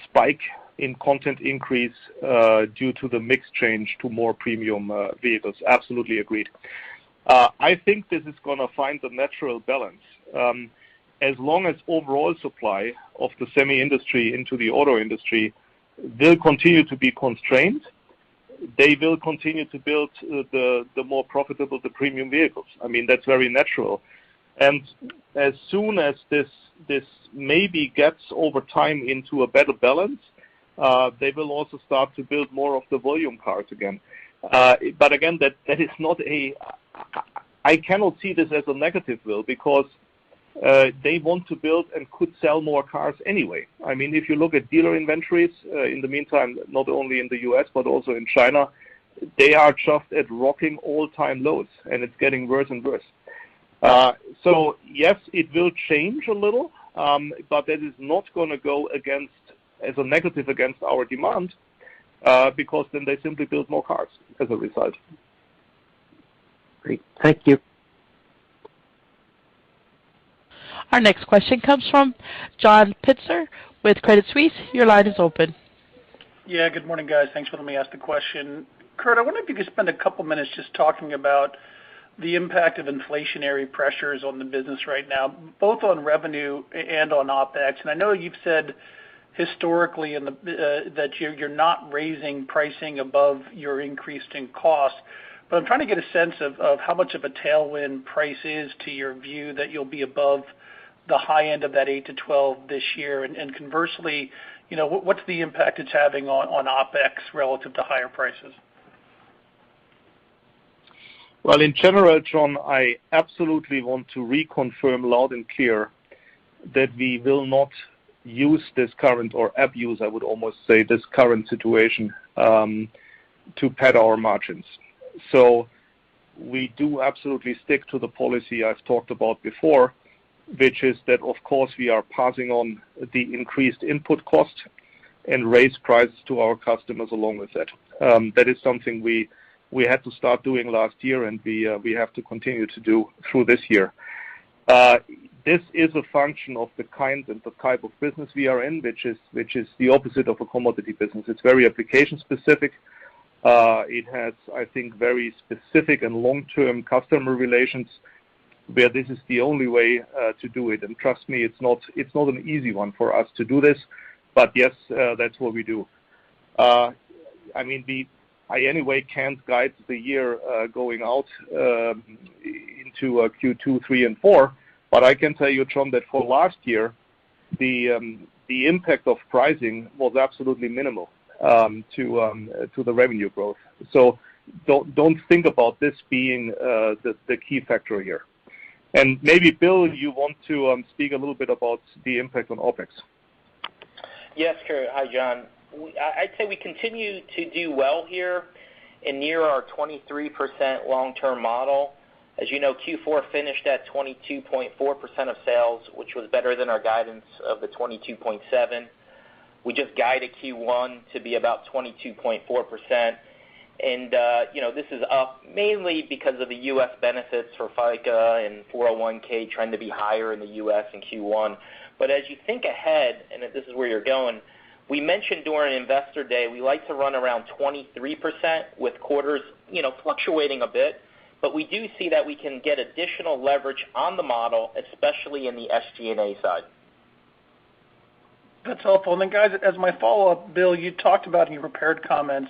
spike in content increase due to the mix change to more premium vehicles. Absolutely agreed. I think this is going to find a natural balance. As long as overall supply of the semi-industry into the auto industry will continue to be constrained, they will continue to build the more profitable, the premium vehicles. I mean, that's very natural. And as soon as this maybe gets over time into a better balance, they will also start to build more of the volume cars again. But again, that is not I cannot see this as a negative, Will, because they want to build and could sell more cars anyway. I mean, if you look at dealer inventories, in the meantime, not only in the U.S., but also in China, they are just at rocking all-time lows, and it's getting worse and worse. So, yes, it will change a little, but that is not going to go as a negative against our demand, because then they simply build more cars as a result. Great. Thank you. Our next question comes from John Pitzer with Credit Suisse. Your line is open. Yeah, good morning, guys. Thanks for letting me ask the question. Kurt, I wonder if you could spend a couple minutes just talking about the impact of inflationary pressures on the business right now, both on revenue and on OpEx. And I know you've said historically that you're not raising pricing above your increase in cost, but I'm trying to get a sense of how much of a tailwind price is to your view that you'll be above the high end of that 8 to 12 this year, and conversely, what's the impact it's having on OpEx relative to higher prices? Well, in general, John, I absolutely want to reconfirm loud and clear that we will not use this current, or abuse, I would almost say, this current situation to pad our margins. So we do absolutely stick to the policy I've talked about before, which is that, of course, we are passing on the increased input cost and raise prices to our customers along with that. That is something we had to start doing last year, and we have to continue to do through this year. This is a function of the kind and the type of business we are in, which is the opposite of a commodity business. It's very application specific. It has, I think, very specific and long-term customer relations where this is the only way to do it. And trust me, it's not an easy one for us to do this, but yes, that's what we do. I anyway can't guide the year going out into Q2, 3, and 4, but I can tell you, John, that for last year, the impact of pricing was absolutely minimal to the revenue growth. So don't think about this being the key factor here. And maybe, Bill, you want to speak a little bit about the impact on OpEx. Yes, Kurt. Hi, John. I'd say we continue to do well here and near our 23% long-term model. As you know, Q4 finished at 22.4% of sales, which was better than our guidance of the 22.7%. We just guided Q1 to be about 22.4%. And, this is up mainly because of the U.S. benefits for FICA and 401k trying to be higher in the U.S. in Q1. But as you think ahead, and this is where you're going, we mentioned during Investor Day we like to run around 23% with quarters, fluctuating a bit. But we do see that we can get additional leverage on the model, especially in the SG&A side. That's helpful. And then, guys, as my follow-up, Bill, you talked about in your prepared comments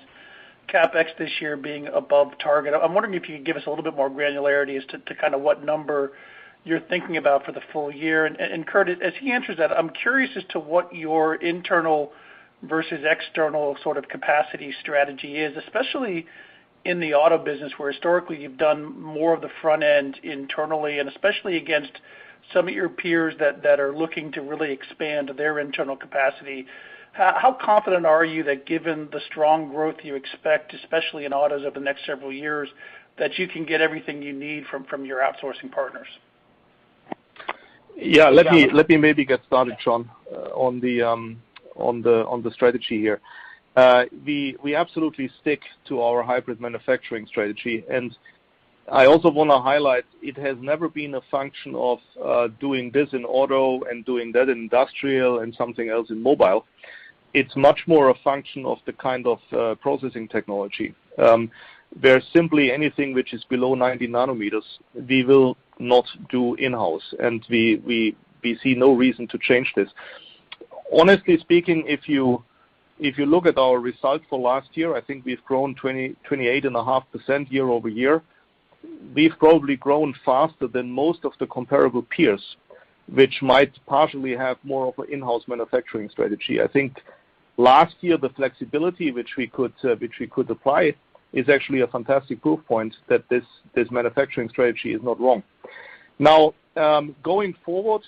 CapEx this year being above target. I'm wondering if you could give us a little bit more granularity as to kind of what number you're thinking about for the full year. And Kurt, as he answers that, I'm curious as to what your internal versus external sort of capacity strategy is, especially in the auto business where historically you've done more of the front end internally, and especially against some of your peers that are looking to really expand their internal capacity. How confident are you that given the strong growth you expect, especially in autos over the next several years, that you can get everything you need from your outsourcing partners? Yeah, let me maybe get started, John, on the strategy here. We absolutely stick to our hybrid manufacturing strategy, and I also want to highlight it has never been a function of doing this in auto and doing that in industrial and something else in mobile. It's much more a function of the kind of processing technology. There's simply anything which is below 90 nanometers, we will not do in-house, and we see no reason to change this. Honestly speaking, if you look at our results for last year, I think we've grown 28.5% year over year. We've probably grown faster than most of the comparable peers, which might partially have more of an in-house manufacturing strategy. I think last year the flexibility which we could apply is actually a fantastic proof point that this manufacturing strategy is not wrong. Now, going forward,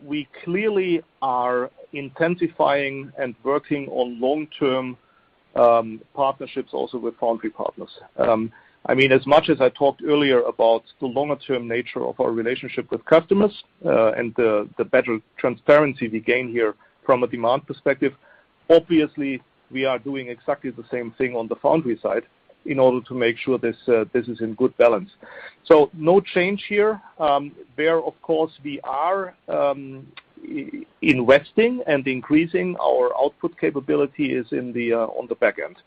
we clearly are intensifying and working on long-term partnerships also with foundry partners. As much as I talked earlier about the longer-term nature of our relationship with customers and the better transparency we gain here from a demand perspective, obviously we are doing exactly the same thing on the foundry side in order to make sure this is in good balance. So no change here. Where, of course, we are investing and increasing our output capability is on the back end.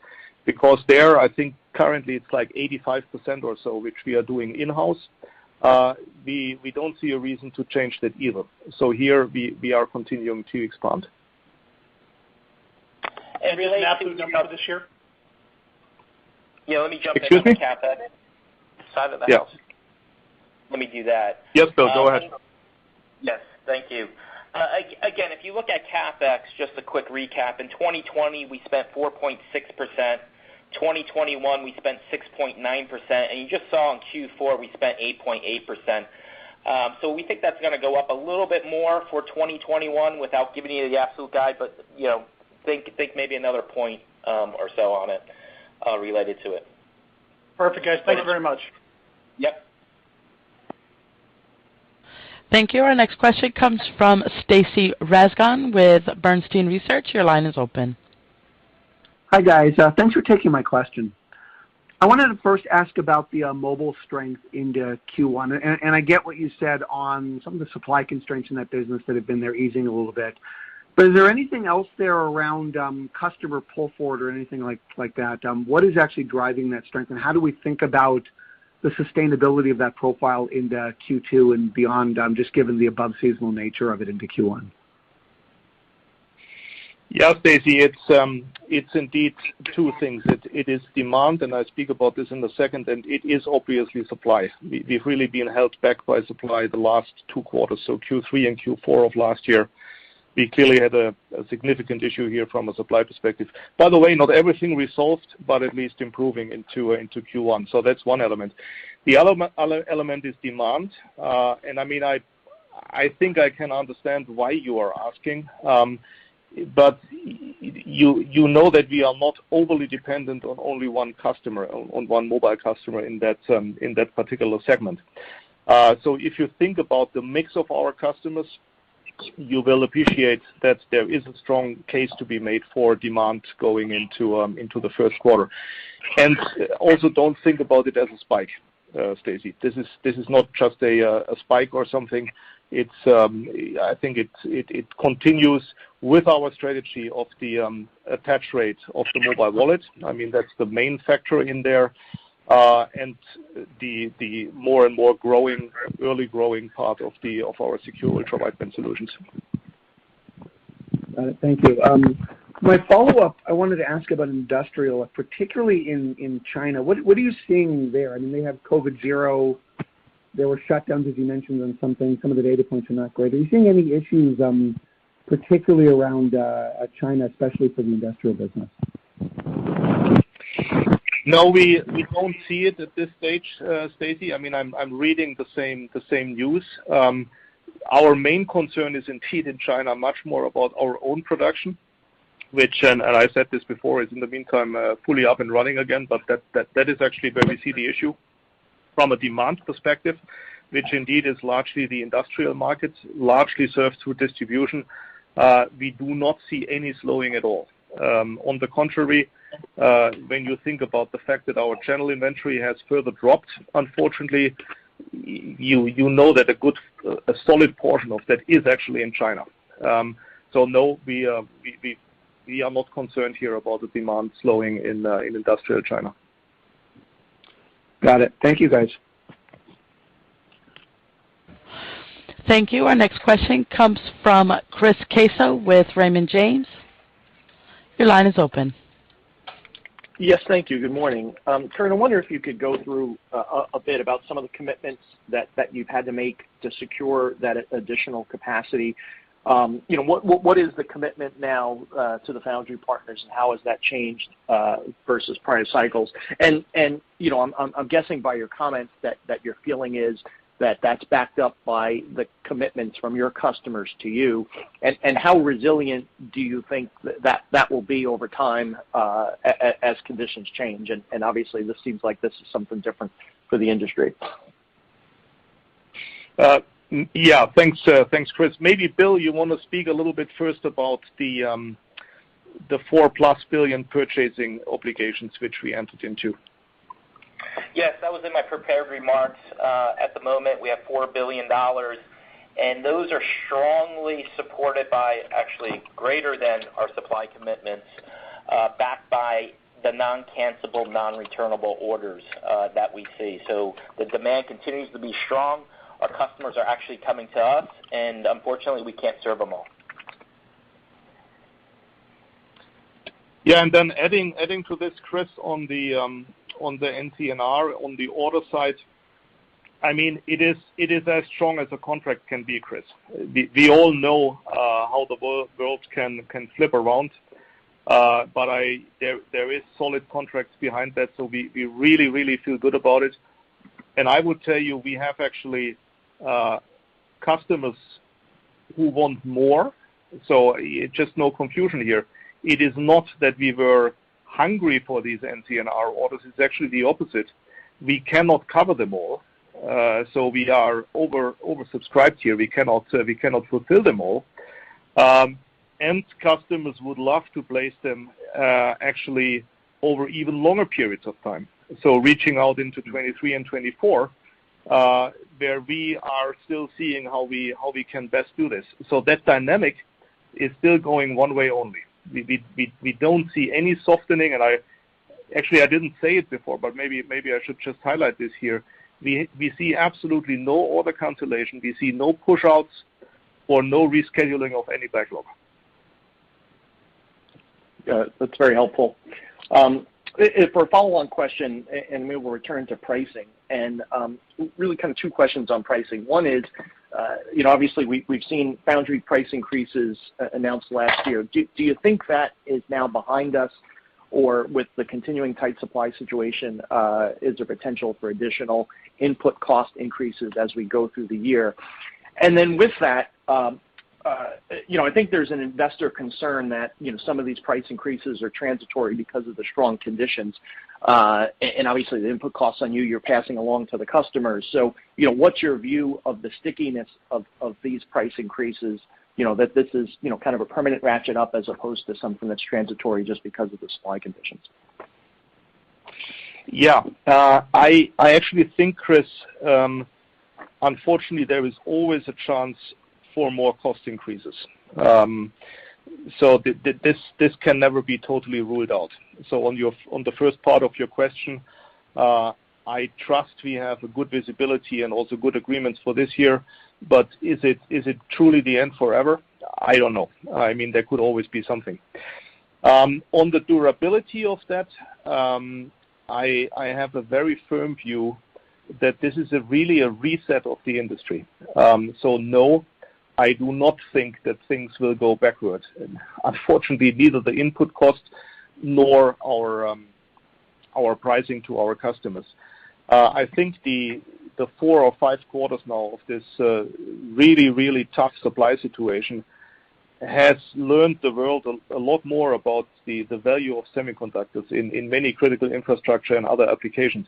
Because there, I think currently it's like 85% or so, which we are doing in-house. We don't see a reason to change that either. So here we are continuing to expand. And related to absolute number for this year? Yeah, let me jump in on the CapEx side of the house. Let me do that. Yes, Bill, go ahead. Yes, thank you. Again, if you look at CapEx, just a quick recap. In 2020, we spent 4.6%. 2021, we spent 6.9%. And you just saw in Q4, we spent 8.8%. So we think that's going to go up a little bit more for 2021 without giving you the absolute guide, but, think maybe another point or so on it related to it. Perfect, guys. Thank you very much. Yep. Thank you. Our next question comes from Stacy Rasgon with Bernstein Research. Your line is open. Hi, guys. Thanks for taking my question. I wanted to first ask about the mobile strength into Q1, and I get what you said on some of the supply constraints in that business that have been there easing a little bit. But is there anything else there around customer pull forward or anything like that? What is actually driving that strength, and how do we think about the sustainability of that profile into Q2 and beyond, just given the above seasonal nature of it into Q1? Yeah, Stacy, it's indeed two things. It is demand, and I speak about this in a second, and it is obviously supply. We've really been held back by supply the last 2 quarters, so Q3 and Q4 of last year. We clearly had a significant issue here from a supply perspective. By the way, not everything resolved, but at least improving into Q1. So that's one element. The other element is demand, and I mean I think I can understand why you are asking, but you know that we are not overly dependent on only one customer, on one mobile customer in that particular segment. So if you think about the mix of our customers, you will appreciate that there is a strong case to be made for demand going into the first quarter. And also don't think about it as a spike, Stacy. This is not just a spike or something. It's I think it continues with our strategy of the attach rate of the mobile wallet. I mean, that's the main factor in there. And the more and more early growing part of our secure ultra-wideband solutions. Thank you. My follow-up, I wanted to ask about industrial, particularly in China. What are you seeing there? I mean, they have COVID zero. There were shutdowns, as you mentioned, on something. Some of the data points are not great. Are you seeing any issues, particularly around China, especially for the industrial business? No, we don't see it at this stage, Stacy. I mean, I'm reading the same news. Our main concern is indeed in China much more about our own production, which, and I said this before, is in the meantime fully up and running again. But that is actually where we see the issue from a demand perspective, which indeed is largely the industrial market, largely served through distribution. We do not see any slowing at all. On the contrary, when you think about the fact that our channel inventory has further dropped, unfortunately, you know that a solid portion of that is actually in China. So no, we are not concerned here about the demand slowing in industrial China. Got it. Thank you, guys. Thank you. Our next question comes from Chris Caso with Raymond James. Your line is open. Yes, thank you. Good morning. Kurt, I wonder if you could go through a bit about some of the commitments that you've had to make to secure that additional capacity. What is the commitment now to the foundry partners, and how has that changed versus prior cycles? And I'm guessing by your comments that your feeling is that that's backed up by the commitments from your customers to you, and how resilient do you think that will be over time as conditions change? And obviously, this seems like this is something different for the industry. Yeah, thanks, Chris. Maybe Bill, you want to speak a little bit first about the $4+ billion purchasing obligations which we entered into. Yes, that was in my prepared remarks. At the moment, we have $4 billion, and those are strongly supported by, actually greater than our supply commitments, backed by the non-cancelable, non-returnable orders that we see. So the demand continues to be strong. Our customers are actually coming to us, and unfortunately, we can't serve them all. Yeah, and then adding to this, Chris, on the NCNR, on the order side, I mean, it is as strong as a contract can be, Chris. We all know how the world can flip around, but there is solid contracts behind that, so we really, really feel good about it. And I would tell you, we have actually customers who want more, so just no confusion here. It is not that we were hungry for these NCNR orders. It's actually the opposite. We cannot cover them all, so we are oversubscribed here. We cannot fulfill them all. And customers would love to place them actually over even longer periods of time. So reaching out into 23 and 24, where we are still seeing how we can best do this. So that dynamic is still going one way only. We don't see any softening, and I didn't say it before, but maybe I should just highlight this here. We see absolutely no order cancellation. We see no push-outs or no rescheduling of any backlog. That's very helpful. For a follow-on question, and maybe we'll return to pricing, and really kind of two questions on pricing. One is, obviously we've seen foundry price increases announced last year. Do you think that is now behind us, or with the continuing tight supply situation, is there potential for additional input cost increases as we go through the year? And then with that, I think there's an investor concern that some of these price increases are transitory because of the strong conditions, and obviously the input costs on you're passing along to the customers. So what's your view of the stickiness of these price increases? That this is kind of a permanent ratchet up as opposed to something that's transitory just because of the supply conditions. Yeah, I actually think, Chris, unfortunately there is always a chance for more cost increases. So this can never be totally ruled out. So on the first part of your question, I trust we have a good visibility and also good agreements for this year. But is it truly the end forever? I don't know. I mean, there could always be something. On the durability of that, I have a very firm view that this is really a reset of the industry. So no, I do not think that things will go backwards. Unfortunately, neither the input cost nor our pricing to our customers. I think the 4 or 5 quarters now of this really tough supply situation has learned the world a lot more about the value of semiconductors in many critical infrastructure and other applications.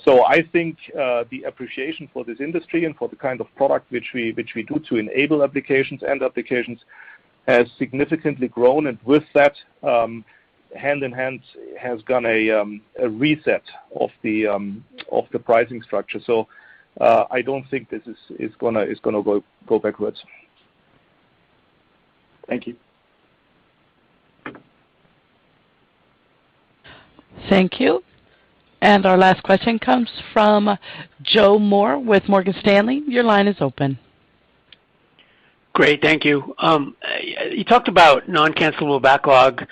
So I think the appreciation for this industry and for the kind of product which we do to enable applications has significantly grown, and with that, hand in hand has gone a reset of the pricing structure. So I don't think this is gonna go backwards. Thank you. Thank you. And our last question comes from Joe Moore with Morgan Stanley. Your line is open. Great, thank you. You talked about non-cancelable backlog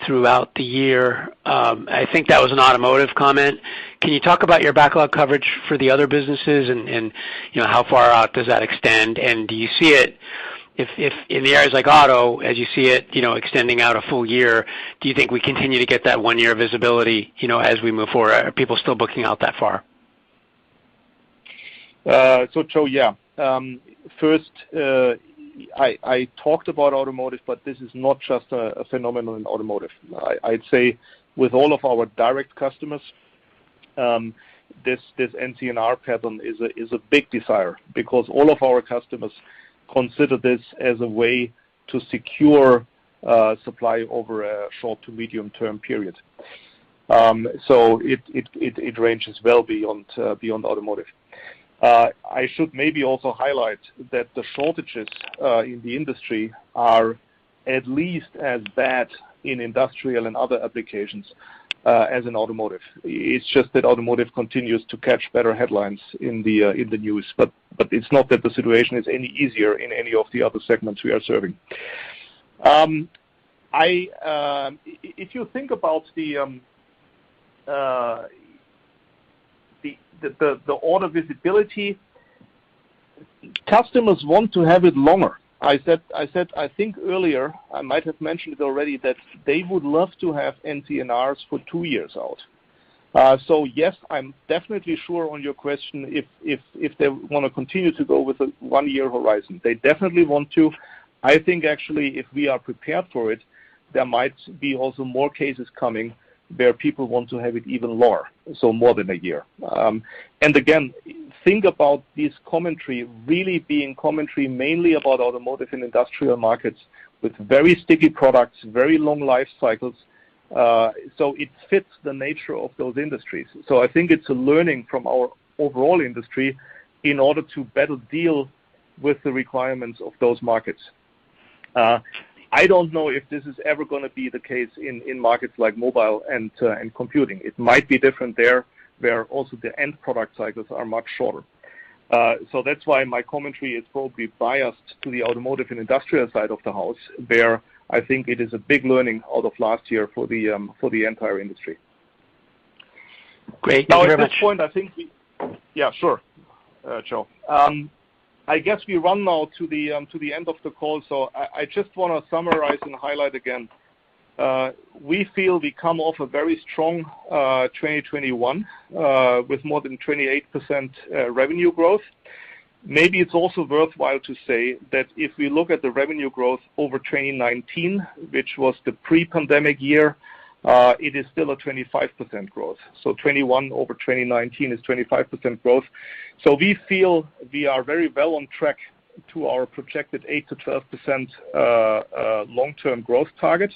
throughout the year. I think that was an automotive comment. Can you talk about your backlog coverage for the other businesses, and how far out does that extend? And do you see it, if in the areas like auto, as you see it, extending out a full year, do you think we continue to get that 1 year visibility, as we move forward? Are people still booking out that far? So Joe, yeah. First, I talked about automotive, but this is not just a phenomenon in automotive. I'd say with all of our direct customers, this NCNR pattern is a big desire, because all of our customers consider this as a way to secure supply over a short to medium term period. So it ranges well beyond automotive. I should maybe also highlight that the shortages in the industry are at least as bad in industrial and other applications as in automotive. It's just that automotive continues to catch better headlines in the news, but it's not that the situation is any easier in any of the other segments we are serving. If you think about the order visibility, customers want to have it longer. I think earlier, I might have mentioned it already, that they would love to have NCNRs for 2 years out. So yes, I'm definitely sure on your question if they want to continue to go with a 1 year horizon. They definitely want to. I think actually if we are prepared for it, there might be also more cases coming where people want to have it even lower, so more than a year. And again, think about this commentary really being commentary mainly about automotive and industrial markets with very sticky products, very long life cycles. So it fits the nature of those industries. So I think it's a learning from our overall industry in order to better deal with the requirements of those markets. I don't know if this is ever going to be the case in markets like mobile and computing. It might be different there, where also the end product cycles are much shorter. So that's why my commentary is probably biased to the automotive and industrial side of the house, where I think it is a big learning out of last year for the entire industry. Great. Now Thank you at very this much. point, I think yeah, sure, Joe. I guess we run now to the end of the call, so I just want to summarize and highlight again. We feel we come off a very strong 2021 with more than 28% revenue growth. Maybe it's also worthwhile to say that if we look at the revenue growth over 2019, which was the pre-pandemic year, it is still a 25% growth. So 21 over 2019 is 25% growth. So we feel we are very well on track to our projected 8 to 12% long-term growth target.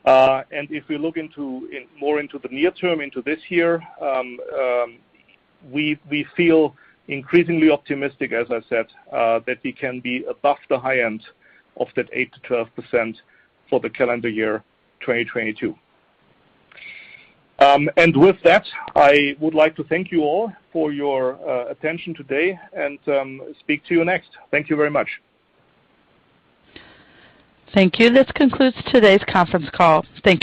And if we look more into the near term, into this year, we feel increasingly optimistic, as I said, that we can be above the high end of that 8 to 12% for the calendar year 2022. And with that, I would like to thank you all for your attention today and speak to you next. Thank you very much. Thank you. This concludes today's conference call. Thank